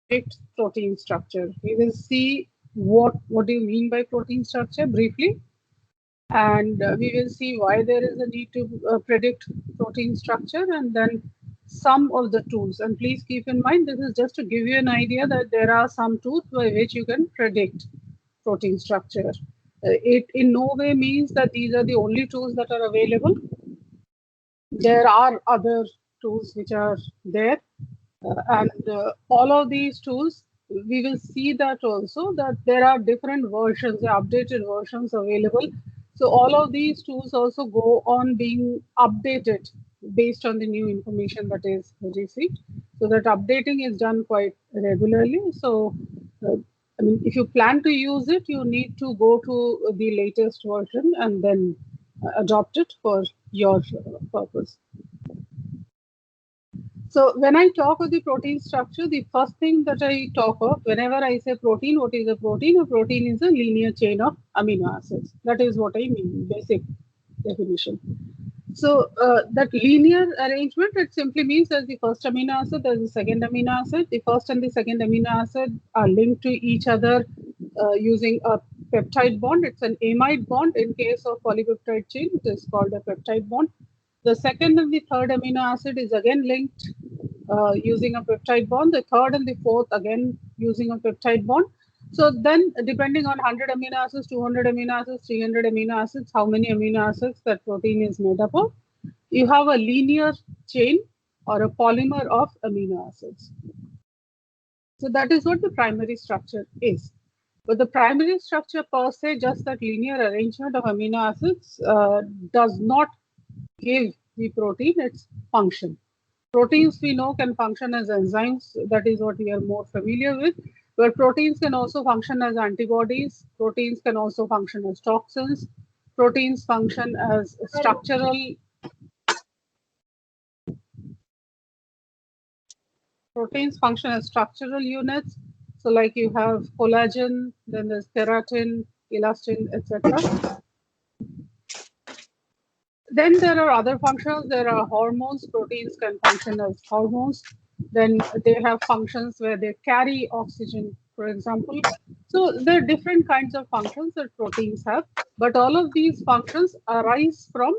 predict protein structure. We will see what do you mean by protein structure briefly, and we will see why there is a need to predict protein structure, and then some of the tools. And please keep in mind, this is just to give you an idea that there are some tools by which you can predict protein structure. It in no way means that these are the only tools that are available. There are other tools which are there, and all of these tools, we will see that also that there are different versions, updated versions available. So all of these tools also go on being updated based on the new information that is received. So that updating is done quite regularly. So uh, I mean, if you plan to use it, you need to go to the latest version and then adopt it for your purpose. So when I talk of the protein structure, the first thing that I talk of whenever I say protein, what is a protein? A protein is a linear chain of amino acids. That is what I mean, basic definition. So that linear arrangement, it simply means there's the first amino acid, there's the second amino acid. The first and the second amino acid are linked to each other using a peptide bond. It's an amide bond. In case of polypeptide chain, it is called a peptide bond. The second and the third amino acid is again linked using a peptide bond. The third and the fourth again using a peptide bond. So then, depending on 100 amino acids, 200 amino acids, 300 amino acids, how many amino acids that protein is made up of, you have a linear chain or a polymer of amino acids. So that is what the primary structure is. But the primary structure per se, just that linear arrangement of amino acids, does not give the protein its function. Proteins we know can function as enzymes, that is what we are more familiar with, but proteins can also function as antibodies, proteins can also function as toxins, proteins function as structural units. So like you have collagen, then there's keratin, elastin, etc. Then there are other functions. There are hormones. Proteins can function as hormones. Then they have functions where they carry oxygen, for example. So there are different kinds of functions that proteins have, but all of these functions arise from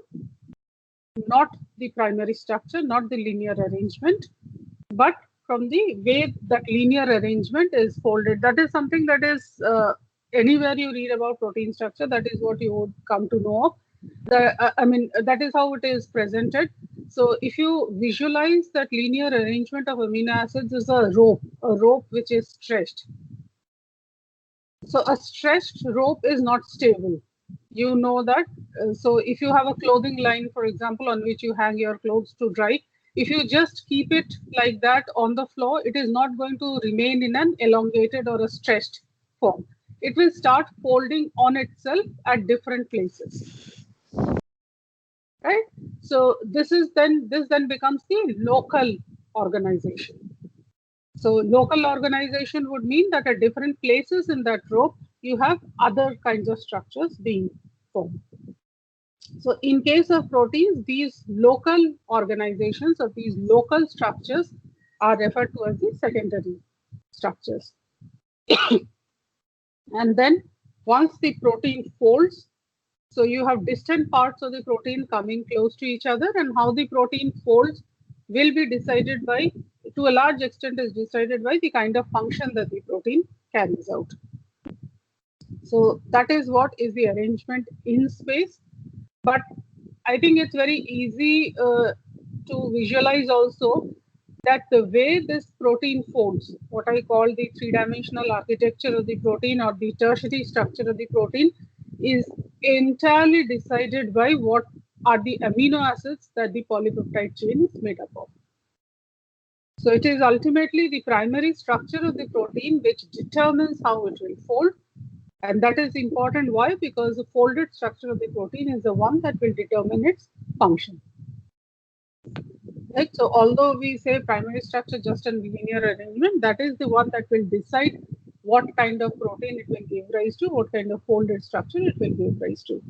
not the primary structure, not the linear arrangement, but from the way that linear arrangement is folded. That is something that is anywhere you read about protein structure, that is what you would come to know of. I mean, that is how it is presented. So if you visualize that linear arrangement of amino acids is a rope which is stretched. So a stretched rope is not stable. You know that. So if you have a clothing line, for example, on which you hang your clothes to dry, if you just keep it like that on the floor, it is not going to remain in an elongated or a stretched form. It will start folding on itself at different places. Right? So this then becomes the local organization. So local organization would mean that at different places in that rope, you have other kinds of structures being formed. So in case of proteins, these local organizations or these local structures are referred to as the secondary structures. And then once the protein folds, so you have distant parts of the protein coming close to each other, and how the protein folds will be decided by, to a large extent, is decided by the kind of function that the protein carries out. So that is what is the arrangement in space. But I think it's very easy to visualize also that the way this protein folds, what I call the three-dimensional architecture of the protein or the tertiary structure of the protein, is entirely decided by what are the amino acids that the polypeptide chain is made up of. So it is ultimately the primary structure of the protein which determines how it will fold. And that is important. Why? Because the folded structure of the protein is the one that will determine its function. Right? So although we say primary structure just a linear arrangement, that is the one that will decide what kind of protein it will give rise to, what kind of folded structure it will give rise to.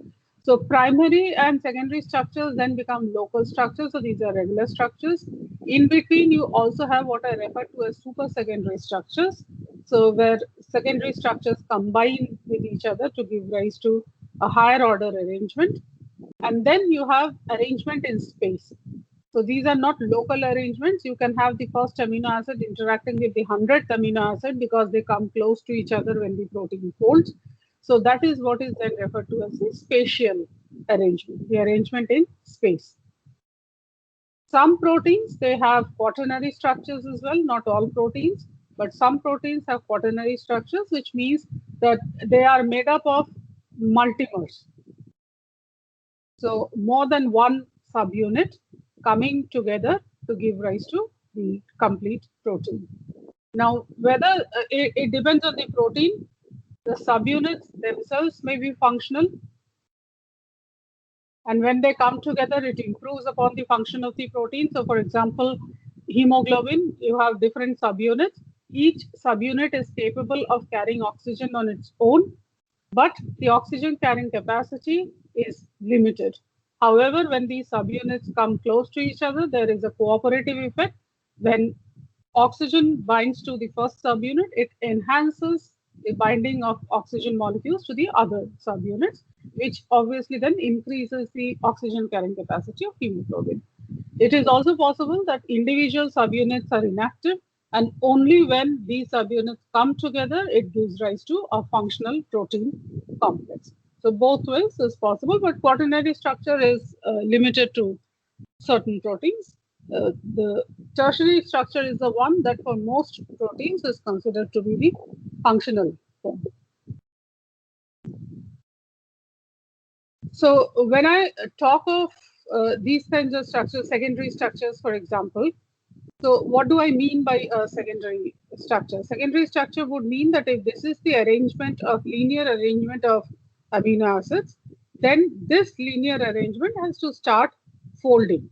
So primary and secondary structures then become local structures. So these are regular structures. In between, you also have what I refer to as super secondary structures. So where secondary structures combine with each other to give rise to a higher order arrangement. And then you have arrangement in space. So these are not local arrangements. You can have the first amino acid interacting with the 100th amino acid because they come close to each other when the protein folds. So that is what is then referred to as the spatial arrangement, the arrangement in space. Some proteins, they have quaternary structures as well, not all proteins, but some proteins have quaternary structures, which means that they are made up of multimers. So more than one subunit coming together to give rise to the complete protein. Now, whether it depends on the protein, the subunits themselves may be functional. And when they come together, it improves upon the function of the protein. So for example, hemoglobin, you have different subunits. Each subunit is capable of carrying oxygen on its own, but the oxygen carrying capacity is limited. However, when these subunits come close to each other, there is a cooperative effect. When oxygen binds to the first subunit, it enhances the binding of oxygen molecules to the other subunits, which obviously then increases the oxygen carrying capacity of hemoglobin. It is also possible that individual subunits are inactive, and only when these subunits come together, it gives rise to a functional protein complex. So both ways is possible, but quaternary structure is limited to certain proteins. The tertiary structure is the one that for most proteins is considered to be the functional form. So when I talk of these kinds of structures, secondary structures, for example, so what do I mean by a secondary structure? Secondary structure would mean that if this is the linear arrangement of amino acids, then this linear arrangement has to start folding.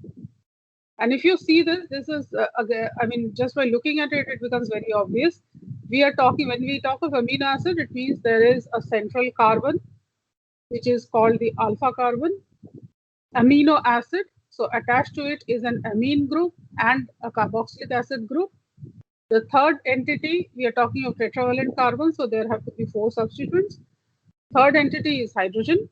And if you see this, this is, I mean, just by looking at it, it becomes very obvious. When we talk of amino acid, it means there is a central carbon, which is called the alpha carbon. Amino acid, so attached to it is an amine group and a carboxylic acid group. The third entity, we are talking of tetravalent carbon, so there have to be 4 substituents. Third entity is hydrogen.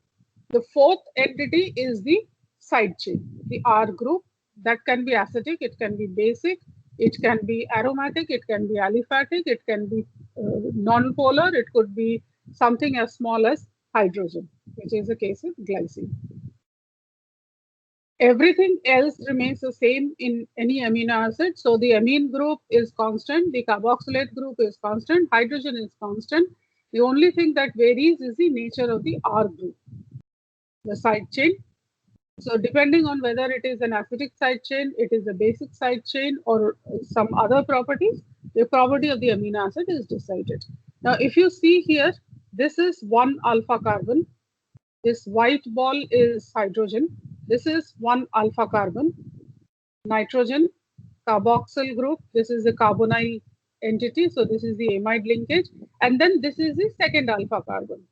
The fourth entity is the side chain, the R group. That can be acidic, it can be basic, it can be aromatic, it can be aliphatic, it can be non-polar, it could be something as small as hydrogen, which is the case of glycine. Everything else remains the same in any amino acid. So the amine group is constant, the carboxylate group is constant, hydrogen is constant. The only thing that varies is the nature of the R group, the side chain. So depending on whether it is an acidic side chain, it is a basic side chain, or some other properties, the property of the amino acid is decided. Now, if you see here, this is one alpha carbon. This white ball is hydrogen. This is one alpha carbon, nitrogen, carboxyl group. This is the carbonyl entity. So this is the amide linkage. And then this is the second alpha carbon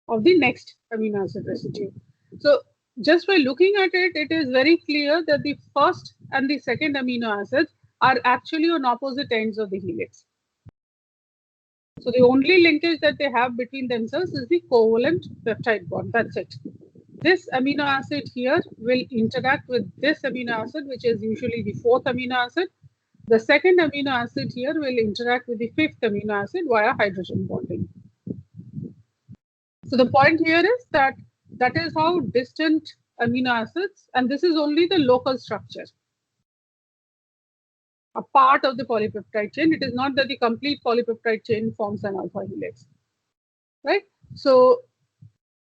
of the next amino acid residue. So just by looking at it, it is very clear that the first and the second amino acids are actually on opposite ends of the helix. So the only linkage that they have between themselves is the covalent peptide bond. That's it. This amino acid here will interact with this amino acid, which is usually the fourth amino acid. The second amino acid here will interact with the fifth amino acid via hydrogen bonding. So the point here is that that is how distant amino acids, and this is only the local structure, a part of the polypeptide chain. It is not that the complete polypeptide chain forms an alpha helix, right? So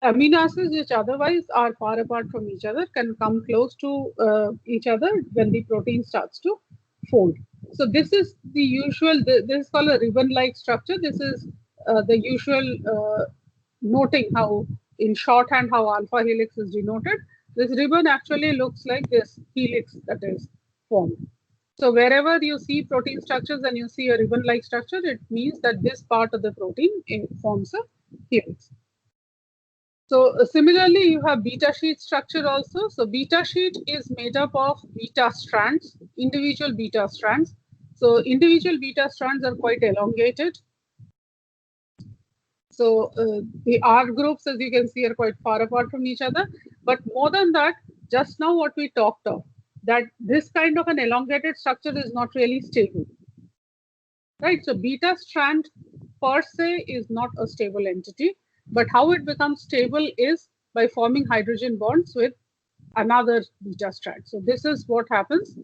amino acids which otherwise are far apart from each other can come close to each other when the protein starts to fold. So this is the usual, this is called a ribbon-like structure. This is the usual noting how in shorthand how alpha helix is denoted. This ribbon actually looks like this helix that is formed. So wherever you see protein structures and you see a ribbon-like structure, it means that this part of the protein forms a helix. So similarly, you have beta sheet structure also. So beta sheet is made up of beta strands, individual beta strands. So individual beta strands are quite elongated. So the R groups, as you can see, are quite far apart from each other. But more than that, just now what we talked of, that this kind of an elongated structure is not really stable. Right? So beta strand per se is not a stable entity, but how it becomes stable is by forming hydrogen bonds with another beta strand. So this is what happens.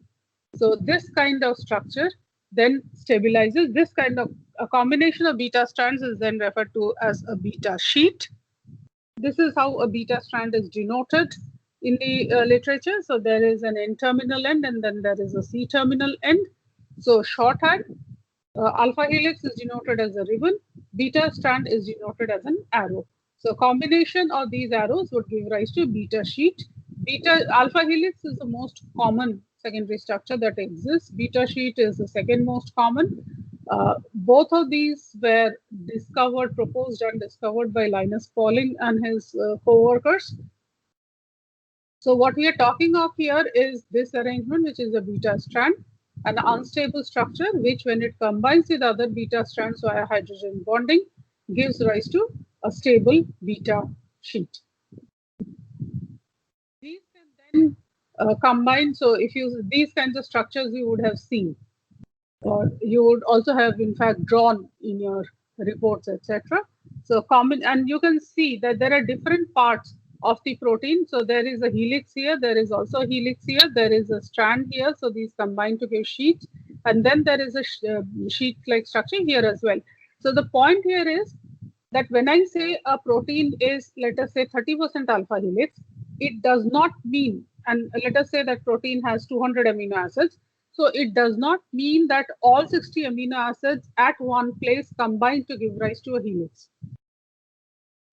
So this kind of structure then stabilizes. This kind of a combination of beta strands is then referred to as a beta sheet. This is how a beta strand is denoted in the literature. So there is an N-terminal end and then there is a C-terminal end. So shorthand, alpha helix is denoted as a ribbon, beta strand is denoted as an arrow. So combination of these arrows would give rise to beta sheet. Alpha helix is the most common secondary structure that exists. Beta sheet is the second most common. Both of these were proposed and discovered by Linus Pauling and his co-workers. So what we are talking of here is this arrangement, which is a beta strand, an unstable structure, which when it combines with other beta strands via hydrogen bonding, gives rise to a stable beta sheet. These can then combine. So if you these kinds of structures you would have seen, or you would also have in fact drawn in your reports, etc. So common, and you can see that there are different parts of the protein. So there is a helix here, there is also a helix here, there is a strand here. So these combine to give sheets, and then there is a sheet-like structure here as well. So the point here is that when I say a protein is, let us say, 30% alpha helix, it does not mean, and let us say that protein has 200 amino acids. So it does not mean that all 60 amino acids at one place combine to give rise to a helix.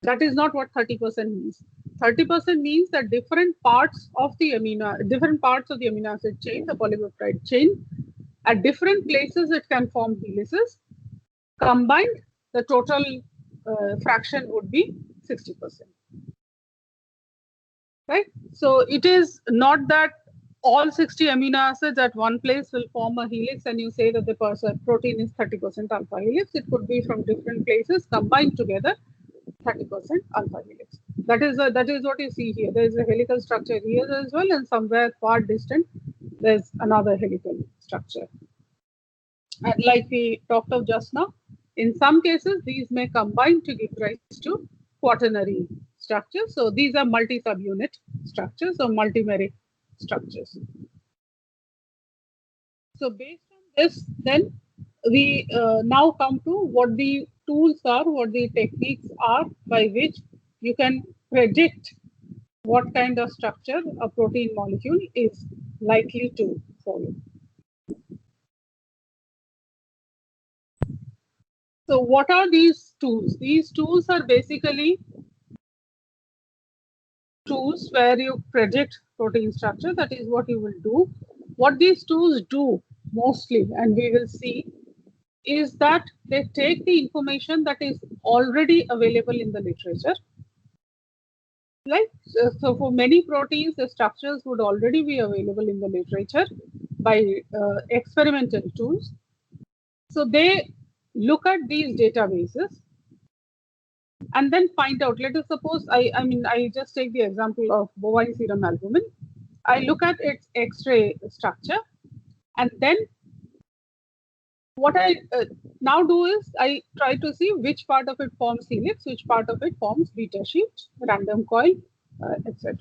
That is not what 30% means. 30% means that different parts of the amino acid chain, the polypeptide chain, at different places it can form helices. Combined, the total fraction would be 60%. Right? So it is not that all 60 amino acids at one place will form a helix and you say that the protein is 30% alpha helix. It could be from different places combined together 30% alpha helix. That is what you see here. There is a helical structure here as well, and somewhere far distant there's another helical structure. And like we talked of just now, in some cases these may combine to give rise to quaternary structures. So these are multi-subunit structures or multimeric structures. So based on this, then we now come to what the tools are, what the techniques are by which you can predict what kind of structure a protein molecule is likely to follow. So what are these tools? These tools are basically tools where you predict protein structure. That is what you will do. What these tools do mostly, and we will see, is that they take the information that is already available in the literature. Right? So for many proteins, the structures would already be available in the literature by experimental tools. So they look at these databases and then find out. Let us suppose I just take the example of bovine serum albumin. I look at its X-ray structure, and then what I now do is I try to see which part of it forms helix, which part of it forms beta sheet, random coil, etc.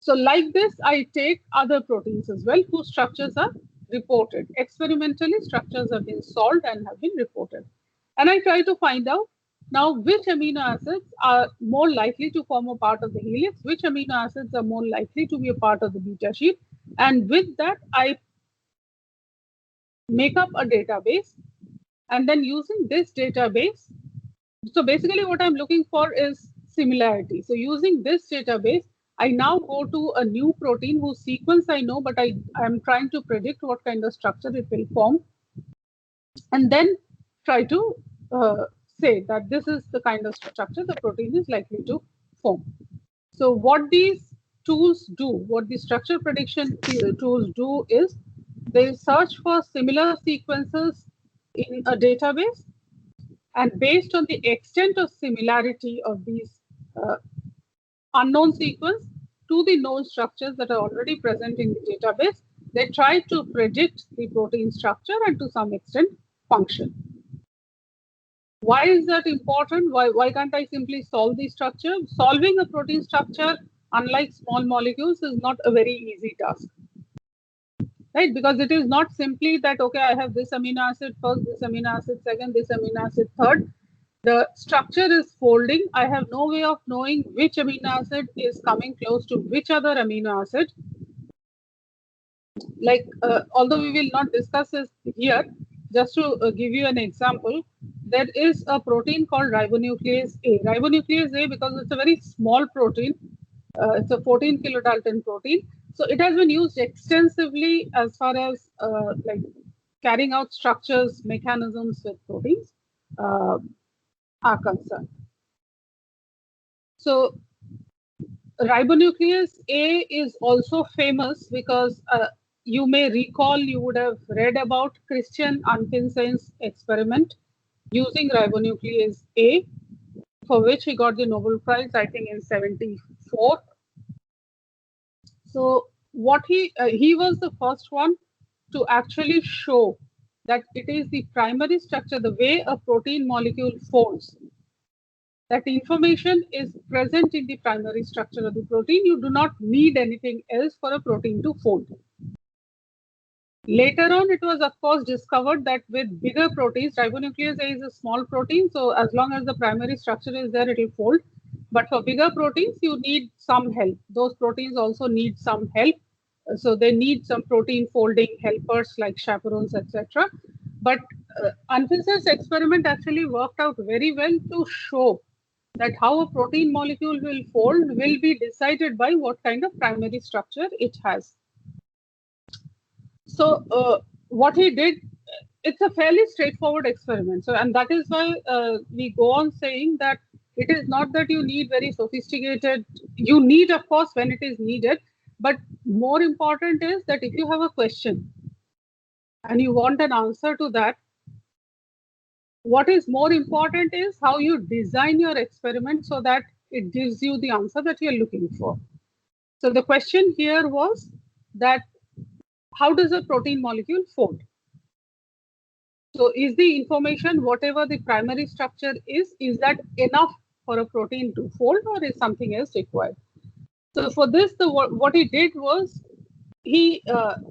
So like this, I take other proteins as well whose structures are reported. Experimentally, structures have been solved and have been reported. And I try to find out now which amino acids are more likely to form a part of the helix, which amino acids are more likely to be a part of the beta sheet. And with that, I make up a database. And then using this database, so basically what I'm looking for is similarity. So using this database, I now go to a new protein whose sequence I know, but I'm trying to predict what kind of structure it will form. And then try to say that this is the kind of structure the protein is likely to form. So what these tools do, what the structure prediction tools do is they search for similar sequences in a database, and based on the extent of similarity of these unknown sequence to the known structures that are already present in the database, they try to predict the protein structure and to some extent function. Why is that important? Why can't I simply solve the structure? Solving a protein structure, unlike small molecules, is not a very easy task. Right? Because it is not simply that, okay, I have this amino acid first, this amino acid second, this amino acid third. The structure is folding. I have no way of knowing which amino acid is coming close to which other amino acid. Like, although we will not discuss this here, just to give you an example, there is a protein called ribonuclease A. Ribonuclease A, because it's a very small protein, it's a 14 kilodalton protein. So it has been used extensively as far as like carrying out structures, mechanisms with proteins are concerned. So ribonuclease A is also famous because you may recall, you would have read about Christian Anfinsen's experiment using ribonuclease A, for which he got the Nobel Prize, I think, in '74. So what he was the first one to actually show that it is the primary structure, the way a protein molecule folds, that information is present in the primary structure of the protein. You do not need anything else for a protein to fold. Later on, it was of course discovered that with bigger proteins, ribonuclease A is a small protein, so as long as the primary structure is there, it will fold. But for bigger proteins, you need some help. Those proteins also need some help. So they need some protein folding helpers like chaperones, etc. But Anfinsen's experiment actually worked out very well to show that how a protein molecule will fold will be decided by what kind of primary structure it has. So what he did, it's a fairly straightforward experiment. So, and that is why we go on saying that it is not that you need very sophisticated, you need, of course, when it is needed, but more important is that if you have a question and you want an answer to that, what is more important is how you design your experiment so that it gives you the answer that you're looking for. So the question here was that how does a protein molecule fold? So is the information, whatever the primary structure is that enough for a protein to fold, or is something else required? So for this, what he did was he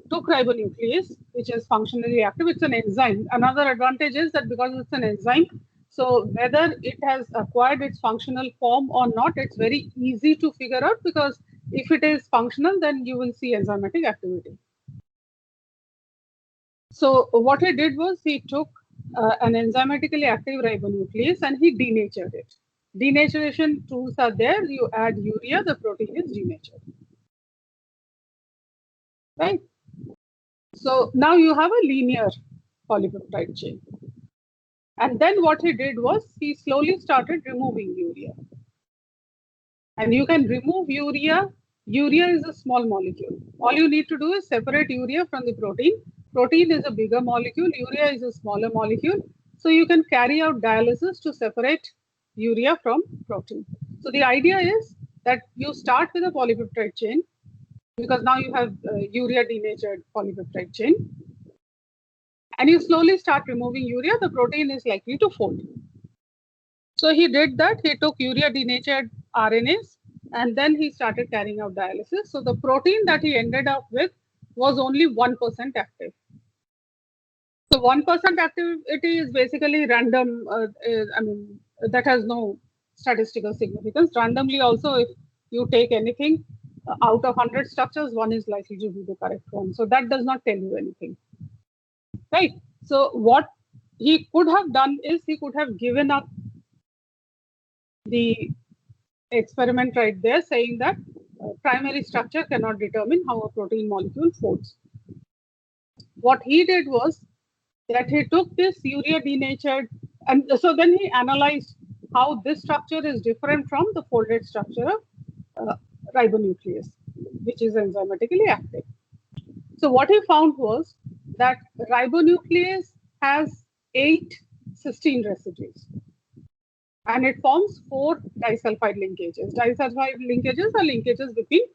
took ribonuclease, which is functionally active. It's an enzyme. Another advantage is that because it's an enzyme, so whether it has acquired its functional form or not, it's very easy to figure out, because if it is functional, then you will see enzymatic activity. So what he did was he took an enzymatically active ribonuclease and he denatured it. Denaturation tools are there. You add urea, the protein is denatured. Right? So now you have a linear polypeptide chain. And then what he did was he slowly started removing urea. And you can remove urea. Urea is a small molecule. All you need to do is separate urea from the protein. Protein is a bigger molecule, urea is a smaller molecule. So you can carry out dialysis to separate urea from protein. So the idea is that you start with a polypeptide chain, because now you have urea denatured polypeptide chain, and you slowly start removing urea, the protein is likely to fold. So he did that. He took urea denatured RNAs and then he started carrying out dialysis. So the protein that he ended up with was only 1% active. So 1% activity is basically random. I mean, that has no statistical significance. Randomly also, if you take anything out of 100 structures, one is likely to be the correct one. So that does not tell you anything. Right. So what he could have done is he could have given up the experiment right there, saying that primary structure cannot determine how a protein molecule folds. What he did was that he took this urea denatured And so then he analyzed how this structure is different from the folded structure of ribonuclease, which is enzymatically active. So what he found was that ribonuclease has 8 cysteine residues, and it forms 4 disulfide linkages. Disulfide linkages are linkages between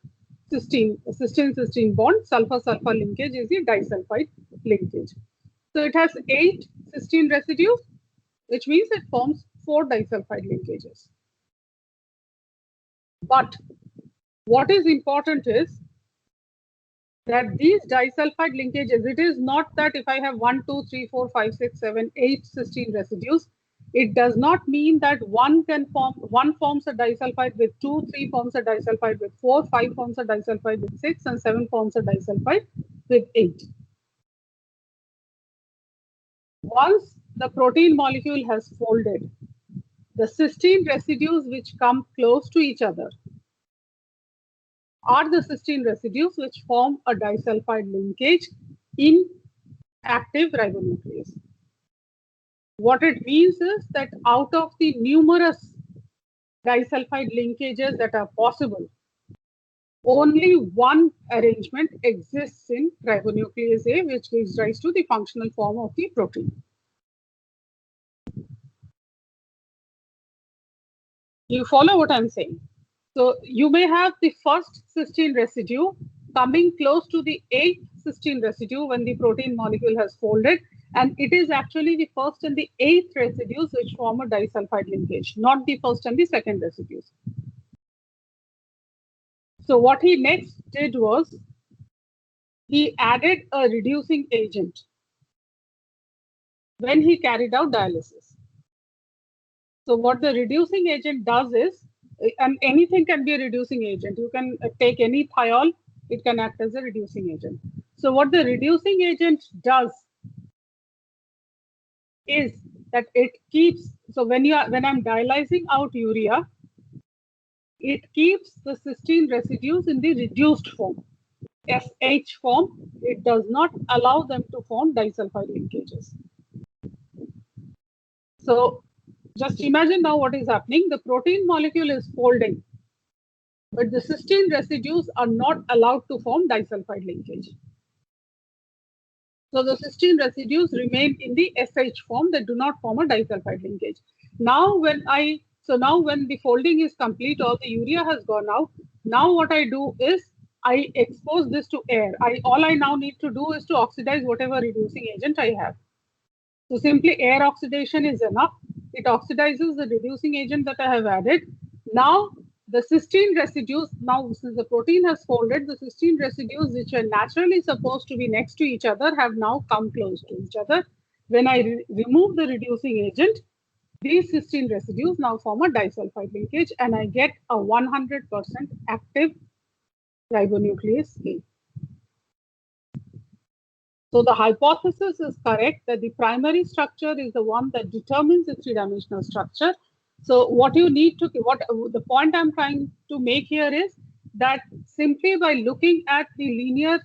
cysteine bond. Sulfur-sulfur linkage is the disulfide linkage. So it has 8 cysteine residues, which means it forms 4 disulfide linkages. But what is important is that these disulfide linkages, it is not that if I have 1, 2, 3, 4, 5, 6, 7, 8 cysteine residues, it does not mean that one forms a disulfide with 2, 3 forms a disulfide with 4, 5 forms a disulfide with 6, and 7 forms a disulfide with 8. Once the protein molecule has folded, the cysteine residues which come close to each other are the cysteine residues which form a disulfide linkage in active ribonuclease. What it means is that out of the numerous disulfide linkages that are possible, only one arrangement exists in ribonuclease A, which gives rise to the functional form of the protein. You follow what I'm saying? So you may have the first cysteine residue coming close to the 8th cysteine residue when the protein molecule has folded, and it is actually the first and the 8th residues which form a disulfide linkage, not the first and the second residues. So what he next did was he added a reducing agent when he carried out dialysis. So what the reducing agent does is, and anything can be a reducing agent. You can take any thiol, it can act as a reducing agent. So what the reducing agent does is that it keeps, so when I'm dialyzing out urea, it keeps the cysteine residues in the reduced form, SH form. It does not allow them to form disulfide linkages. So just imagine now what is happening. The protein molecule is folding, but the cysteine residues are not allowed to form disulfide linkage. So the cysteine residues remain in the SH form, that do not form a disulfide linkage. Now when the folding is complete, all the urea has gone out. Now what I do is I expose this to air. All I now need to do is to oxidize whatever reducing agent I have. So simply air oxidation is enough. It oxidizes the reducing agent that I have added. Now the cysteine residues, now since the protein has folded, the cysteine residues which are naturally supposed to be next to each other have now come close to each other. When I remove the reducing agent, these cysteine residues now form a disulfide linkage, and I get a 100% active ribonuclease A. So the hypothesis is correct that the primary structure is the one that determines the three-dimensional structure. So what you need to, the point I'm trying to make here is that simply by looking at the linear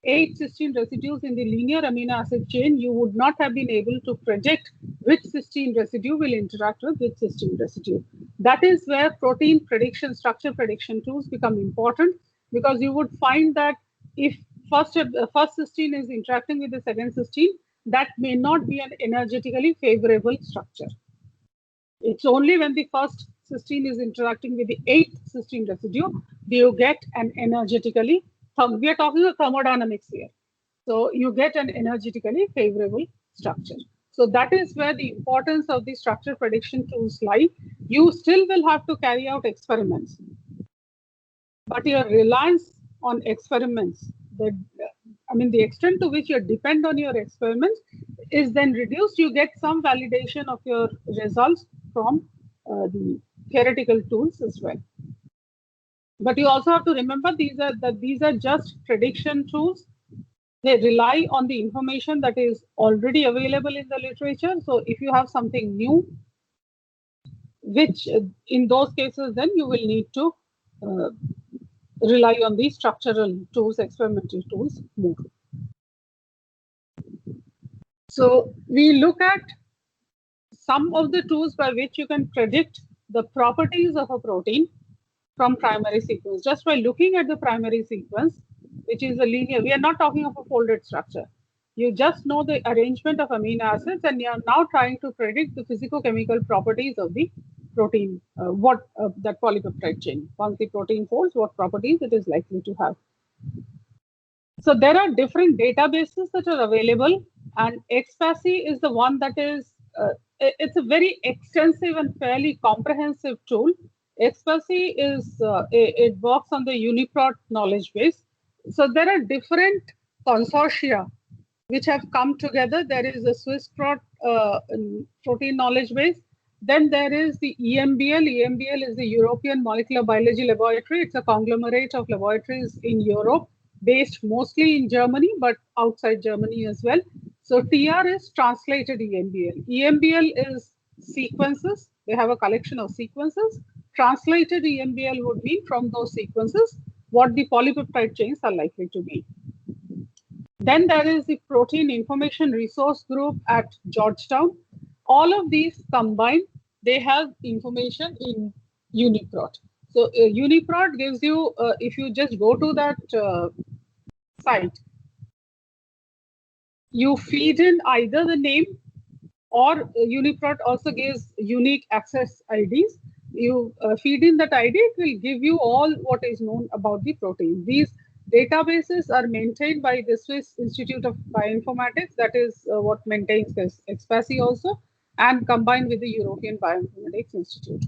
8 cysteine residues in the linear amino acid chain, you would not have been able to predict which cysteine residue will interact with which cysteine residue. That is where protein prediction, structure prediction tools become important, because you would find that if first cysteine is interacting with the second cysteine, that may not be an energetically favorable structure. It's only when the first cysteine is interacting with the 8th cysteine residue do you get an energetically, we are talking about thermodynamics here. So you get an energetically favorable structure. So that is where the importance of the structure prediction tools lie. You still will have to carry out experiments, but your reliance on experiments, the extent to which you depend on your experiments is then reduced. You get some validation of your results from the theoretical tools as well. But you also have to remember these are just prediction tools. They rely on the information that is already available in the literature. So if you have something new, which in those cases, then you will need to rely on the structural tools, experimental tools more. So we look at some of the tools by which you can predict the properties of a protein from primary sequence. Just by looking at the primary sequence, which is a linear, we are not talking of a folded structure. You just know the arrangement of amino acids, and you are now trying to predict the physicochemical properties of the protein, what that polypeptide chain. Once the protein folds, what properties it is likely to have. So there are different databases that are available, and XFASI is the one that is, it's a very extensive and fairly comprehensive tool. XFASI is, it works on the UniProt knowledge base. So there are different consortia which have come together. There is the SwissProt protein knowledge base. Then there is the EMBL. EMBL is the European Molecular Biology Laboratory. It's a conglomerate of laboratories in Europe, based mostly in Germany, but outside Germany as well. So TR is translated EMBL. EMBL is sequences. They have a collection of sequences. Translated EMBL would be from those sequences what the polypeptide chains are likely to be. Then there is the Protein Information Resource Group at Georgetown. All of these combined, they have information in UniProt. So UniProt gives you, if you just go to that site, you feed in either the name, or UniProt also gives unique access IDs. You feed in that ID, it will give you all what is known about the protein. These databases are maintained by the Swiss Institute of Bioinformatics, that is what maintains this XFASI also, and combined with the European Bioinformatics Institute.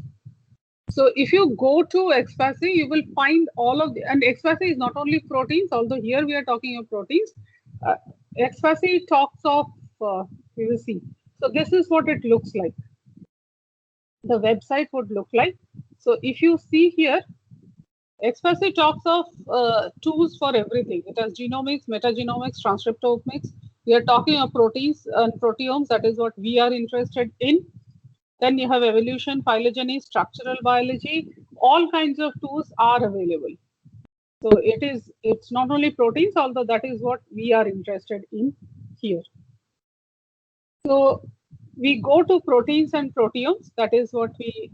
So if you go to XFASI, you will find all of the, and XFASI is not only proteins, although here we are talking of proteins. XFASI talks of, we will see. So this is what it looks like. The website would look like. So if you see here, XFASI talks of tools for everything. It has genomics, metagenomics, transcriptomics. We are talking of proteins and proteomes. That is what we are interested in. Then you have evolution, phylogeny, structural biology. All kinds of tools are available. So it's not only proteins, although that is what we are interested in here. So we go to proteins and proteomes. That is what we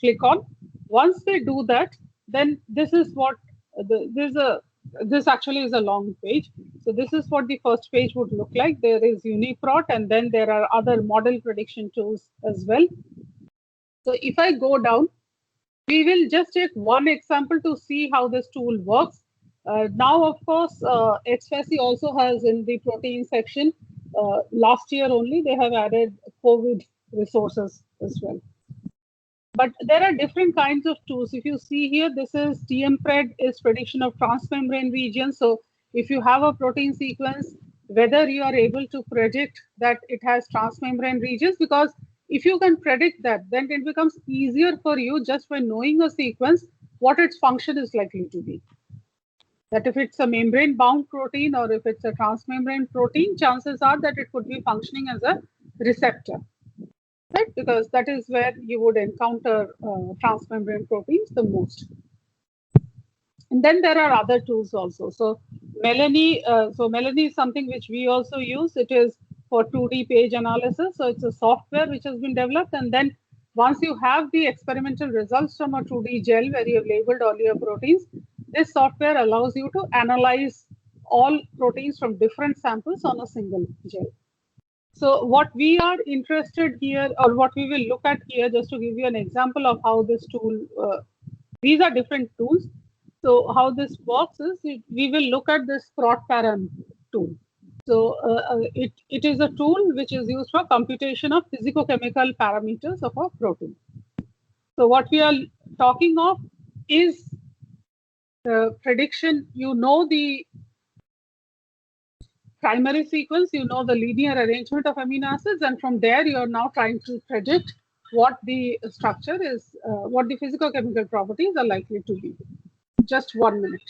click on. Once we do that, then this is what this actually is a long page. So this is what the first page would look like. There is UniProt, and then there are other model prediction tools as well. So if I go down, we will just take one example to see how this tool works. Now, of course, XFASI also has in the protein section, last year only, they have added COVID resources as well. But there are different kinds of tools. If you see here, this is TMPRED is prediction of transmembrane regions. So if you have a protein sequence, whether you are able to predict that it has transmembrane regions, because if you can predict that, then it becomes easier for you just by knowing a sequence, what its function is likely to be. That if it's a membrane bound protein or if it's a transmembrane protein, chances are that it could be functioning as a receptor. Right? Because that is where you would encounter transmembrane proteins the most. And then there are other tools also. So Melanie, Melanie is something which we also use. It is for 2D page analysis. So it's a software which has been developed. And then once you have the experimental results from a 2D gel where you have labeled all your proteins, this software allows you to analyze all proteins from different samples on a single gel. So what we are interested here, or what we will look at here, just to give you an example of how this tool, these are different tools. So how this works is, we will look at this ProtParam tool. So it is a tool which is used for computation of physicochemical parameters of a protein. So what we are talking of is the prediction. You know the primary sequence, you know the linear arrangement of amino acids, and from there you are now trying to predict what the structure is, what the physicochemical properties are likely to be. Just 1 minute.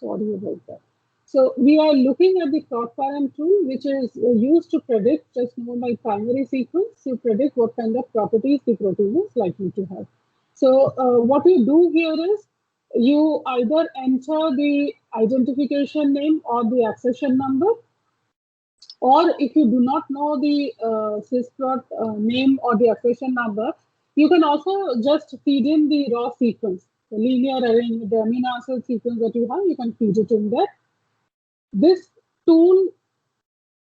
Sorry about that. So we are looking at the ProtParam tool, which is used to predict, just known by primary sequence, to predict what kind of properties the protein is likely to have. So what you do here is you either enter the identification name or the accession number, or if you do not know the sysprot name or the accession number, you can also just feed in the raw sequence, the linear arrangement, the amino acid sequence that you have, you can feed it in there. This tool,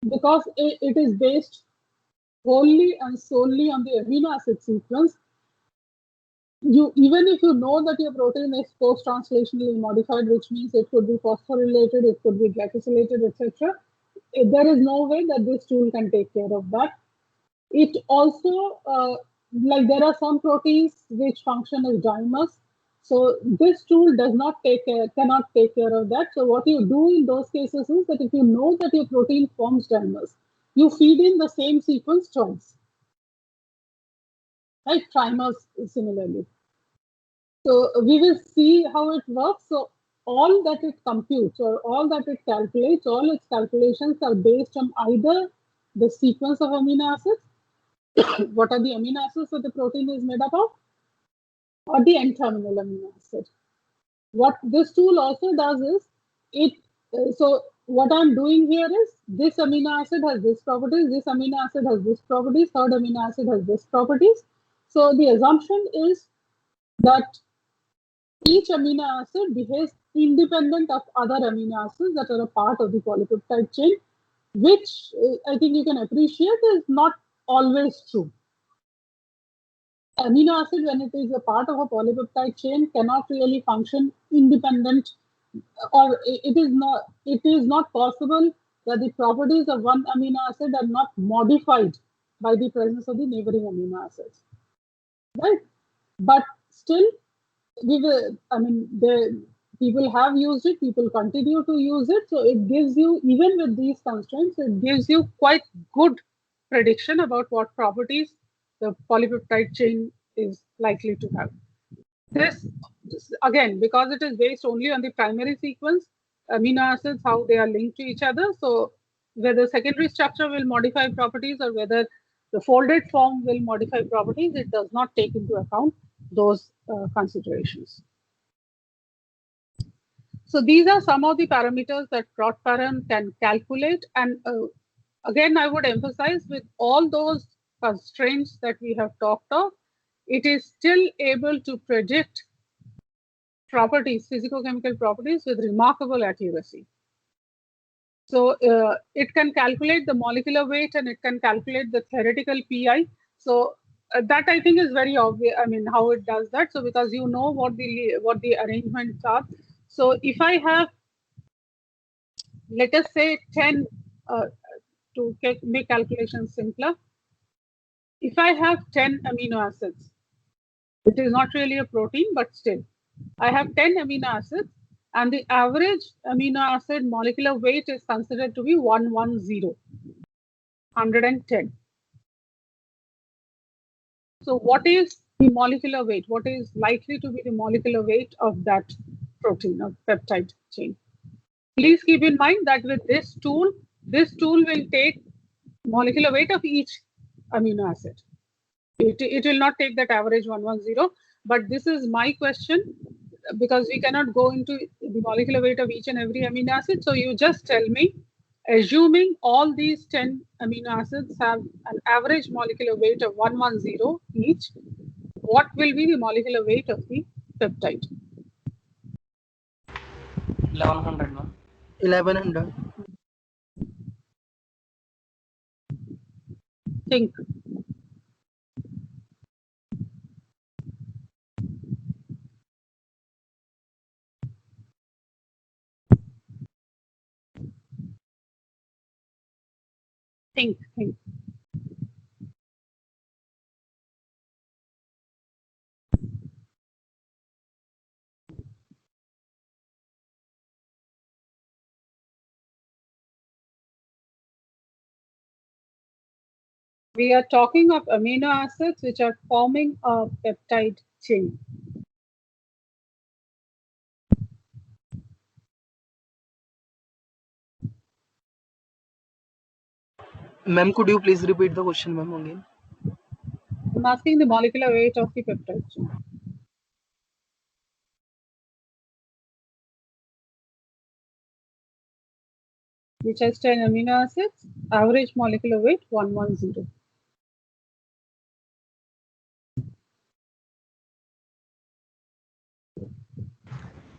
because it is based wholly and solely on the amino acid sequence, even if you know that your protein is post-translationally modified, which means it could be phosphorylated, it could be glycosylated, etc., there is no way that this tool can take care of that. It also, like there are some proteins which function as dimers. So this tool cannot take care of that. So what you do in those cases is that if you know that your protein forms dimers, you feed in the same sequence twice. Right, trimers similarly. So we will see how it works. So all that it computes or all that it calculates, all its calculations are based on either the sequence of amino acids, what are the amino acids that the protein is made up of, or the N-terminal amino acid. What this tool also does is, so what I'm doing here is this amino acid has this properties, this amino acid has this properties, third amino acid has this properties. So the assumption is that each amino acid behaves independent of other amino acids that are a part of the polypeptide chain, which I think you can appreciate is not always true. Amino acid, when it is a part of a polypeptide chain, cannot really function independent, or it is not possible that the properties of one amino acid are not modified by the presence of the neighboring amino acids, right? But still, people have used it, people continue to use it. So it gives you, even with these constraints, it gives you quite good prediction about what properties the polypeptide chain is likely to have. This, again, because it is based only on the primary sequence, amino acids, how they are linked to each other. So whether secondary structure will modify properties or whether the folded form will modify properties, it does not take into account those considerations. So these are some of the parameters that ProtParam can calculate. And again, I would emphasize, with all those constraints that we have talked of, it is still able to predict properties, physicochemical properties, with remarkable accuracy. So it can calculate the molecular weight and it can calculate the theoretical PI. So that I think is very obvious. I mean, how it does that. So because you know what the arrangements are. So if I have, let us say 10, to make calculations simpler, if I have 10 amino acids, it is not really a protein, but still, I have 10 amino acids, and the average amino acid molecular weight is considered to be 110, 110. So what is the molecular weight? What is likely to be the molecular weight of that protein or peptide chain? Please keep in mind that with this tool will take molecular weight of each amino acid. It will not take that average 110, but this is my question, because we cannot go into the molecular weight of each and every amino acid. So you just tell me, assuming all these 10 amino acids have an average molecular weight of 110 each, what will be the molecular weight of the peptide? 1100, ma'am. 1100. Think. Think. We are talking of amino acids which are forming a peptide chain. Ma'am, could you please repeat the question, ma'am, again? I'm asking the molecular weight of the peptide chain. Which has 10 amino acids, average molecular weight 110.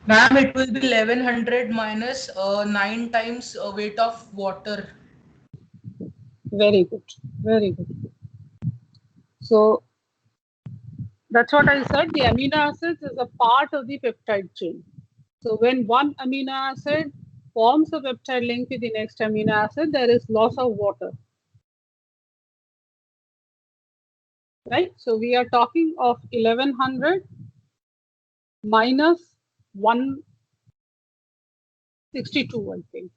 Ma'am, it will be 1100 minus 9 times weight of water. Very good, very good. So that's what I said. The amino acids is a part of the peptide chain. So when one amino acid forms a peptide link with the next amino acid, there is loss of water. Right? So we are talking of 1100 minus 162, I think,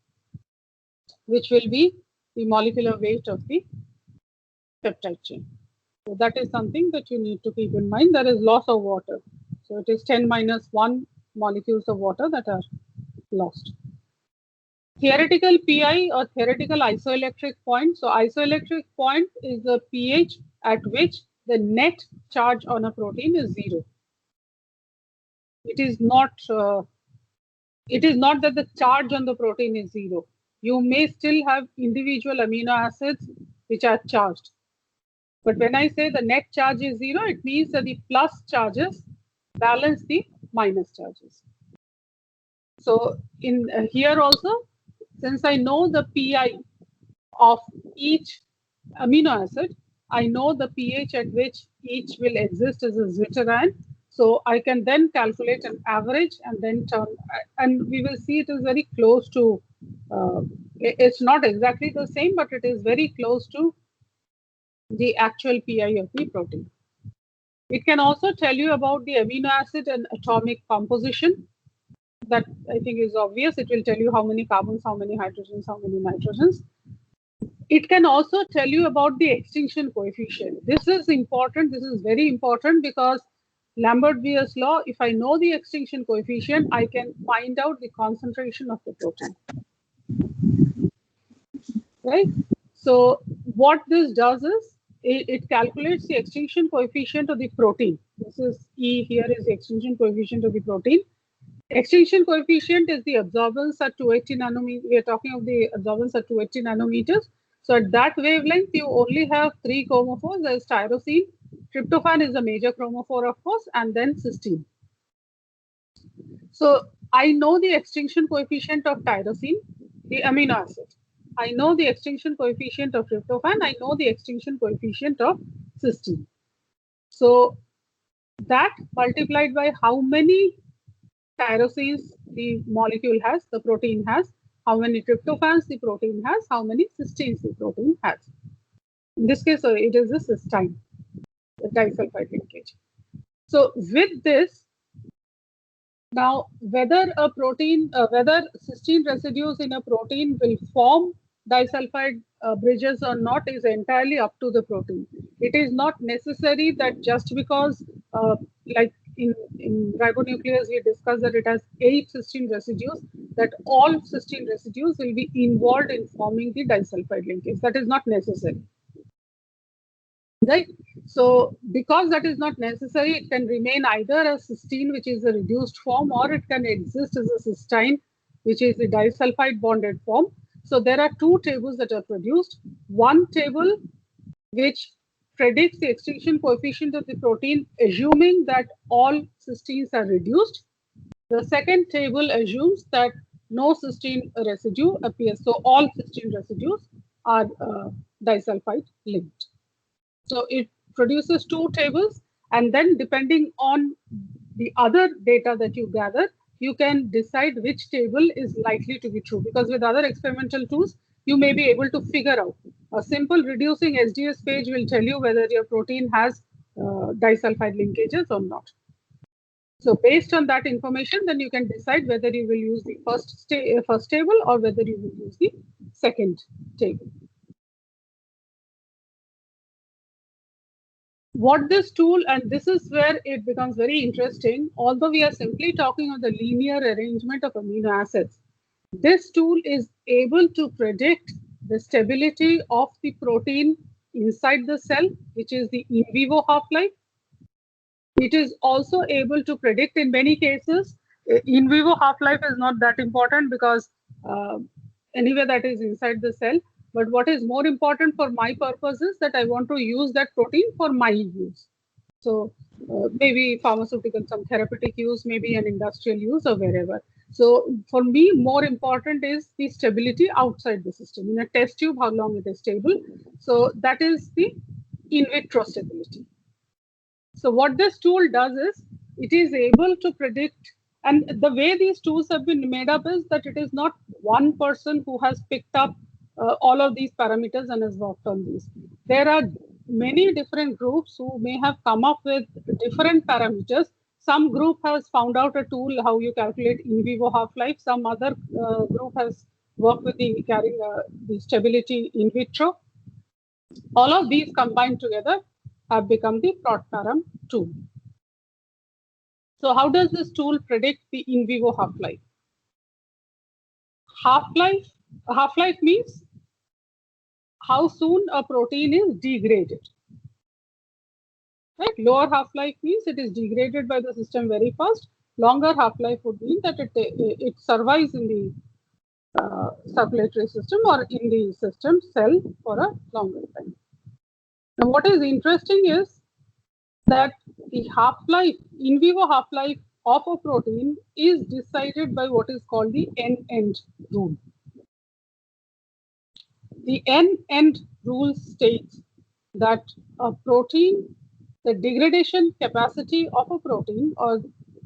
which will be the molecular weight of the peptide chain. So that is something that you need to keep in mind. There is loss of water. So it is 10 minus 1 molecules of water that are lost. Theoretical pI or theoretical isoelectric point. So isoelectric point is the pH at which the net charge on a protein is 0. It is not that the charge on the protein is 0. You may still have individual amino acids which are charged. But when I say the net charge is 0, it means that the plus charges balance the minus charges. So in here also, since I know the pI of each amino acid, I know the pH at which each will exist as a zwitterion. So I can then calculate an average and then turn, and we will see it is very close to, it's not exactly the same, but it is very close to the actual pI of the protein. It can also tell you about the amino acid and atomic composition. That I think is obvious. It will tell you how many carbons, how many hydrogens, how many nitrogens. It can also tell you about the extinction coefficient. This is important. This is very important because Lambert-Beer's law, if I know the extinction coefficient, I can find out the concentration of the protein. Right? So what this does is, it calculates the extinction coefficient of the protein. This is E here is the extinction coefficient of the protein. Extinction coefficient is the absorbance at 280 nanometers. We are talking of the absorbance at 280 nanometers. So at that wavelength, you only have 3 chromophores. There is tyrosine. Tryptophan is a major chromophore, of course, and then cysteine. So I know the extinction coefficient of tyrosine, the amino acid. I know the extinction coefficient of tryptophan. I know the extinction coefficient of cysteine. So that multiplied by how many tyrosines the molecule has, the protein has, how many tryptophans the protein has, how many cysteines the protein has. In this case, it is the cysteine, the disulfide linkage. So with this, now whether a protein, whether cysteine residues in a protein will form disulfide bridges or not is entirely up to the protein. It is not necessary that just because, like in ribonuclease, we discussed that it has 8 cysteine residues, that all cysteine residues will be involved in forming the disulfide linkage. That is not necessary. Right? So because that is not necessary, it can remain either a cysteine, which is a reduced form, or it can exist as a cysteine, which is the disulfide bonded form. So there are 2 tables that are produced. One table which predicts the extinction coefficient of the protein, assuming that all cysteines are reduced. The second table assumes that no cysteine residue appears. So all cysteine residues are disulfide linked. So it produces 2 tables, and then depending on the other data that you gather, you can decide which table is likely to be true, because with other experimental tools, you may be able to figure out. A simple reducing SDS page will tell you whether your protein has disulfide linkages or not. So based on that information, then you can decide whether you will use the first table or whether you will use the second table. What this tool, and this is where it becomes very interesting, although we are simply talking of the linear arrangement of amino acids, this tool is able to predict the stability of the protein inside the cell, which is the in vivo half-life. It is also able to predict in many cases. In vivo half-life is not that important because anyway that is inside the cell. But what is more important for my purpose is that I want to use that protein for my use. So maybe pharmaceutical, some therapeutic use, maybe an industrial use or wherever. So for me, more important is the stability outside the system. In a test tube, how long it is stable. So that is the in vitro stability. So what this tool does is it is able to predict, and the way these tools have been made up is that it is not one person who has picked up all of these parameters and has worked on these. There are many different groups who may have come up with different parameters. Some group has found out a tool how you calculate in vivo half-life. Some other group has worked with the carrying the stability in vitro. All of these combined together have become the ProtParam tool. So how does this tool predict the in vivo half-life? Half-life means how soon a protein is degraded. Right? Lower half-life means it is degraded by the system very fast. Longer half-life would mean that it survives in the circulatory system or in the system cell for a longer time. Now, what is interesting is that the half-life, in vivo half-life of a protein is decided by what is called the N-end rule. The N-end rule states that a protein, the degradation capacity of a protein or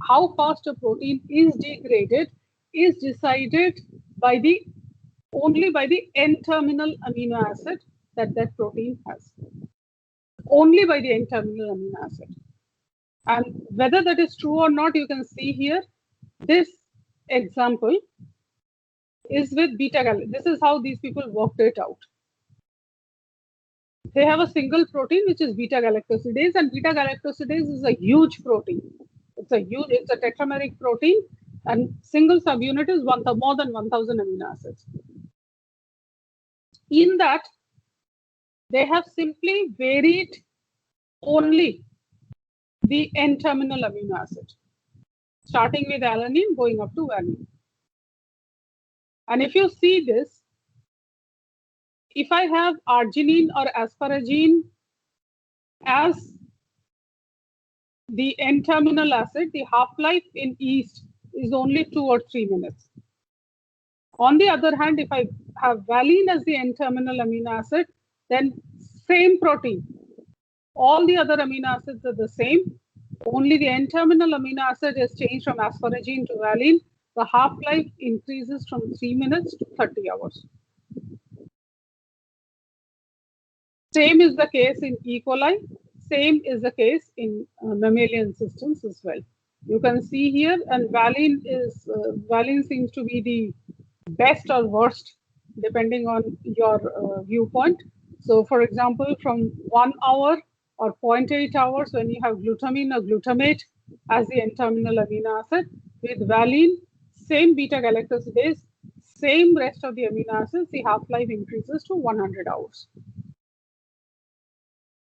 how fast a protein is degraded is decided by only by the N-terminal amino acid that that protein has. Only by the N-terminal amino acid. And whether that is true or not, you can see here, this example is with beta-galactosidase. This is how these people worked it out. They have a single protein, which is beta-galactosidase, and beta-galactosidase is a huge protein. It's a tetrameric protein, and single subunit is more than 1,000 amino acids. In that, they have simply varied only the N-terminal amino acid, starting with alanine, going up to valine. And if you see this, if I have arginine or asparagine as the N-terminal acid, the half-life in yeast is only 2 or 3 minutes. On the other hand, if I have valine as the N-terminal amino acid, then same protein. All the other amino acids are the same. Only the N-terminal amino acid is changed from asparagine to valine. The half-life increases from 3 minutes to 30 hours. Same is the case in E. coli. Same is the case in mammalian systems as well. You can see here, and valine seems to be the best or worst depending on your viewpoint. So, for example, from 1 hour or 0.8 hours when you have glutamine or glutamate as the N-terminal amino acid, with valine, same beta-galactosidase, same rest of the amino acids, the half-life increases to 100 hours.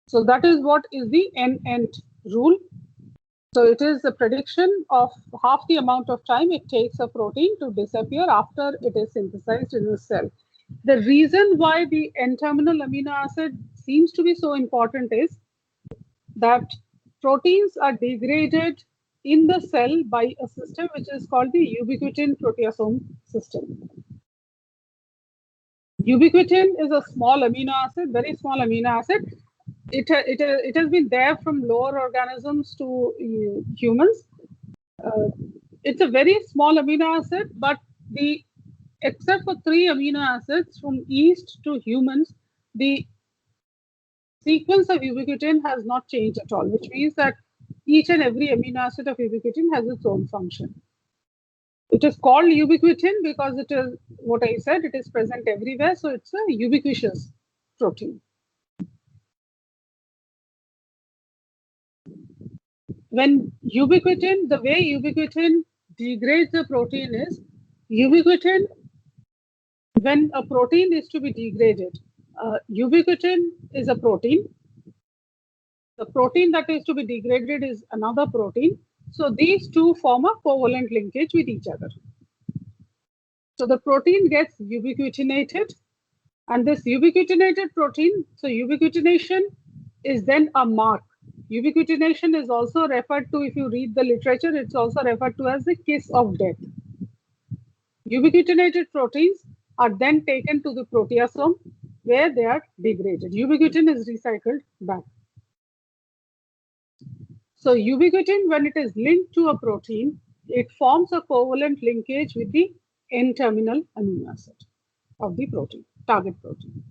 So that is what is the N-end rule. So it is a prediction of half the amount of time it takes a protein to disappear after it is synthesized in a cell. The reason why the N-terminal amino acid seems to be so important is that proteins are degraded in the cell by a system which is called the ubiquitin proteasome system. Ubiquitin is a small amino acid, very small amino acid. It has been there from lower organisms to humans. It's a very small amino acid, but except for 3 amino acids from yeast to humans, the sequence of ubiquitin has not changed at all, which means that each and every amino acid of ubiquitin has its own function. It is called ubiquitin because it is what I said, it is present everywhere, so it's a ubiquitous protein. When ubiquitin, the way ubiquitin degrades the protein is, ubiquitin when a protein is to be degraded, ubiquitin is a protein. The protein that is to be degraded is another protein. So these two form a covalent linkage with each other. So the protein gets ubiquitinated, and this ubiquitinated protein, so ubiquitination is then a mark. Ubiquitination is also referred to, if you read the literature, it's also referred to as the kiss of death. Ubiquitinated proteins are then taken to the proteasome where they are degraded. Ubiquitin is recycled back. So ubiquitin, when it is linked to a protein, it forms a covalent linkage with the N-terminal amino acid of the protein, target protein.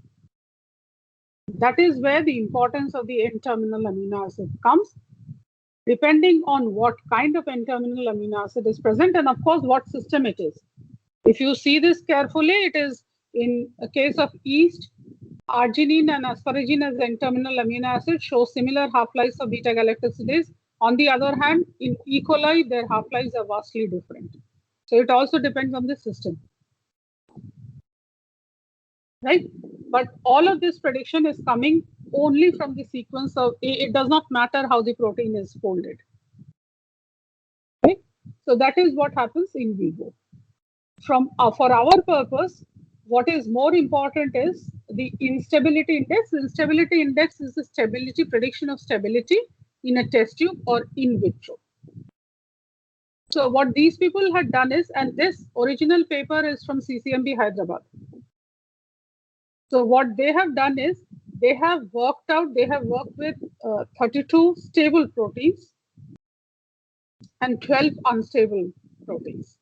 That is where the importance of the N-terminal amino acid comes, depending on what kind of N-terminal amino acid is present and, of course, what system it is. If you see this carefully, it is in a case of yeast, arginine and asparagine as N-terminal amino acid show similar half-lives of beta-galactosidase. On the other hand, in E. coli, their half-lives are vastly different. So it also depends on the system. Right? But all of this prediction is coming only from the sequence of, it does not matter how the protein is folded. Right? So that is what happens in vivo. For our purpose, what is more important is the instability index. The instability index is the stability, prediction of stability in a test tube or in vitro. So what these people had done is, and this original paper is from CCMB Hyderabad. So what they have done is, they have worked with 32 stable proteins and 12 unstable proteins.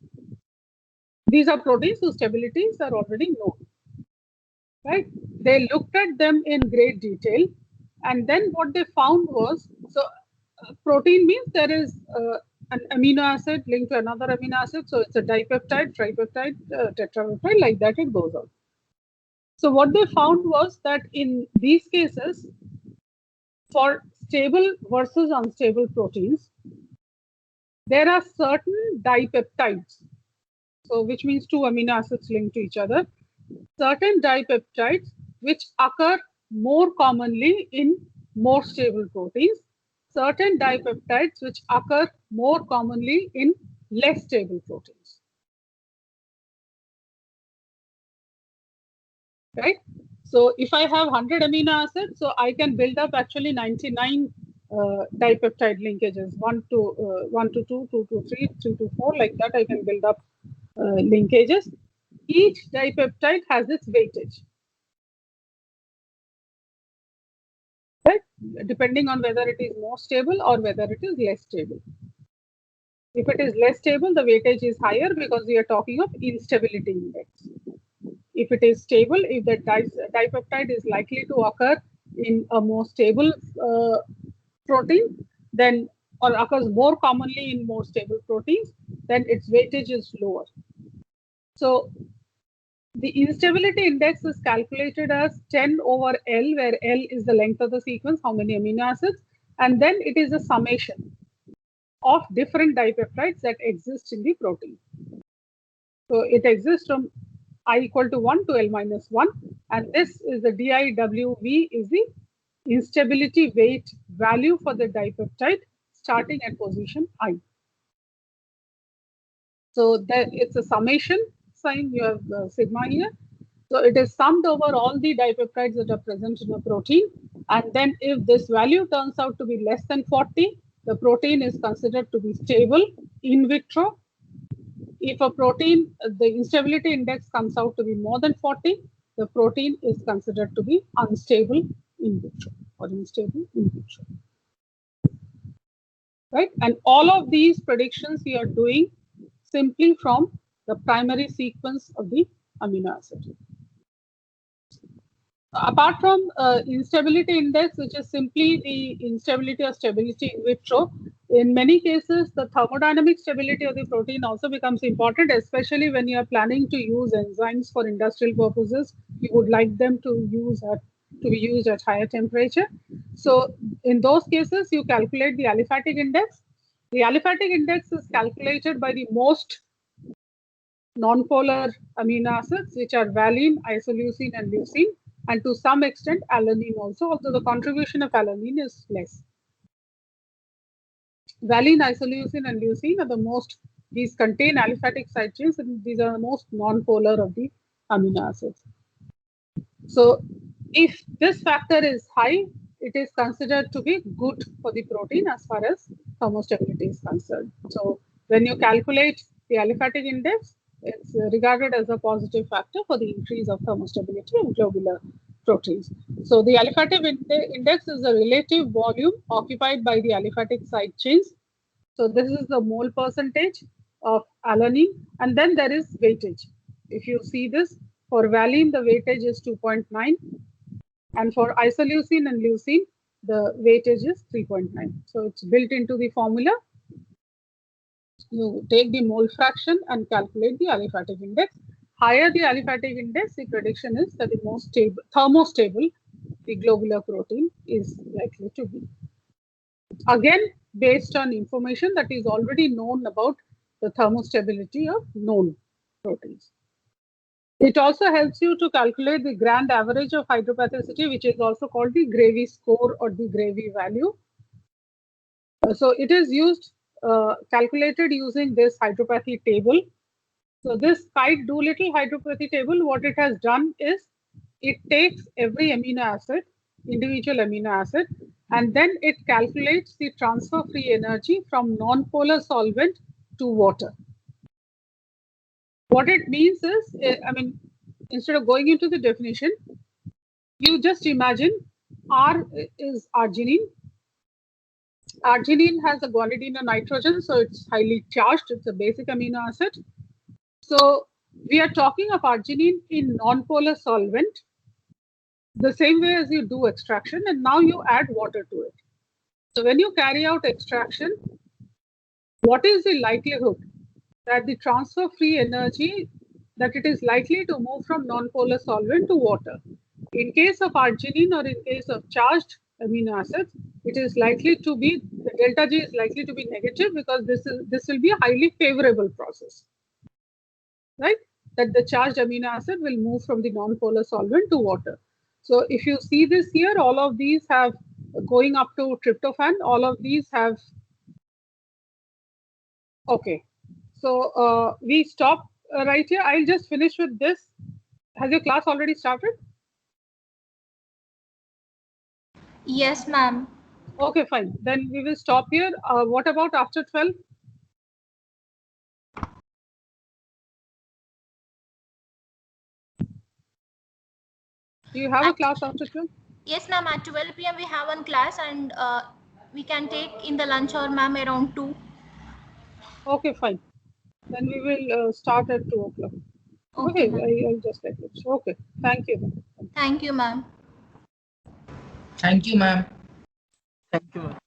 These are proteins whose stabilities are already known, right? They looked at them in great detail, and then what they found was, so protein means there is an amino acid linked to another amino acid, so it's a dipeptide, tripeptide, tetrapeptide, like that it goes on. So what they found was that in these cases, for stable versus unstable proteins, there are certain dipeptides, so which means two amino acids linked to each other, certain dipeptides which occur more commonly in more stable proteins, certain dipeptides which occur more commonly in less stable proteins. Right? So if I have 100 amino acids, so I can build up actually 99 dipeptide linkages, 1 to 2, 2 to 3, 3 to 4, like that I can build up linkages. Each dipeptide has its weightage, right? Depending on whether it is more stable or whether it is less stable. If it is less stable, the weightage is higher because we are talking of instability index. If it is stable, if the dipeptide is likely to occur in a more stable protein, then, or occurs more commonly in more stable proteins, then its weightage is lower. So the instability index is calculated as 10 over L, where L is the length of the sequence, how many amino acids, and then it is a summation of different dipeptides that exist in the protein. So it exists from I equal to 1 to L minus 1, and this is the DIWV is the instability weight value for the dipeptide starting at position I. So it's a summation sign, you have sigma here. So it is summed over all the dipeptides that are present in a protein, and then if this value turns out to be less than 40, the protein is considered to be stable in vitro. If a protein, the instability index comes out to be more than 40, the protein is considered to be unstable in vitro or unstable in vitro. Right? And all of these predictions we are doing simply from the primary sequence of the amino acid. Apart from instability index, which is simply the instability or stability in vitro, in many cases, the thermodynamic stability of the protein also becomes important, especially when you are planning to use enzymes for industrial purposes. You would like them to be used at higher temperature. So in those cases, you calculate the aliphatic index. The aliphatic index is calculated by the most non-polar amino acids, which are valine, isoleucine, and leucine, and to some extent alanine also, although the contribution of alanine is less. Valine, isoleucine, and leucine are the most, these contain aliphatic side chains, and these are the most non-polar of the amino acids. So if this factor is high, it is considered to be good for the protein as far as thermostability is concerned. So when you calculate the aliphatic index, it's regarded as a positive factor for the increase of thermostability of globular proteins. So the aliphatic index is the relative volume occupied by the aliphatic side chains. So this is the mole percentage of alanine, and then there is weightage. If you see this, for valine, the weightage is 2.9, and for isoleucine and leucine, the weightage is 3.9. So it's built into the formula. You take the mole fraction and calculate the aliphatic index. Higher the aliphatic index, the prediction is that the most stable, thermostable the globular protein is likely to be. Again, based on information that is already known about the thermostability of known proteins. It also helps you to calculate the grand average of hydropathicity, which is also called the Gravy score or the Gravy value. So it is used, calculated using this hydropathy table. So this Kite Doolittle hydropathy table, what it has done is it takes every amino acid, individual amino acid, and then it calculates the transfer free energy from non-polar solvent to water. What it means is, I mean, instead of going into the definition, you just imagine R is arginine. Arginine has a guanidine and nitrogen, so it's highly charged. It's a basic amino acid. So we are talking of arginine in non-polar solvent, the same way as you do extraction, and now you add water to it. So when you carry out extraction, what is the likelihood that the transfer free energy, that it is likely to move from non-polar solvent to water? In case of arginine or in case of charged amino acids, it is likely to be, the delta G is likely to be negative, because this will be a highly favorable process, right? That the charged amino acid will move from the non-polar solvent to water. So if you see this here, all of these have, going up to tryptophan, all of these have, okay. So we stop right here. I'll just finish with this. Has your class already started? Yes, ma'am. Okay, fine. Then we will stop here. What about after 12? Do you have a class after 12? Yes, ma'am. At 12 p.m. we have one class, and we can take in the lunch hour, ma'am, around 2. Okay, fine. Then we will start at 2 o'clock. Okay, I'll just like it. Okay, thank you. Thank you, ma'am. Thank you, ma'am. Thank you, ma'am.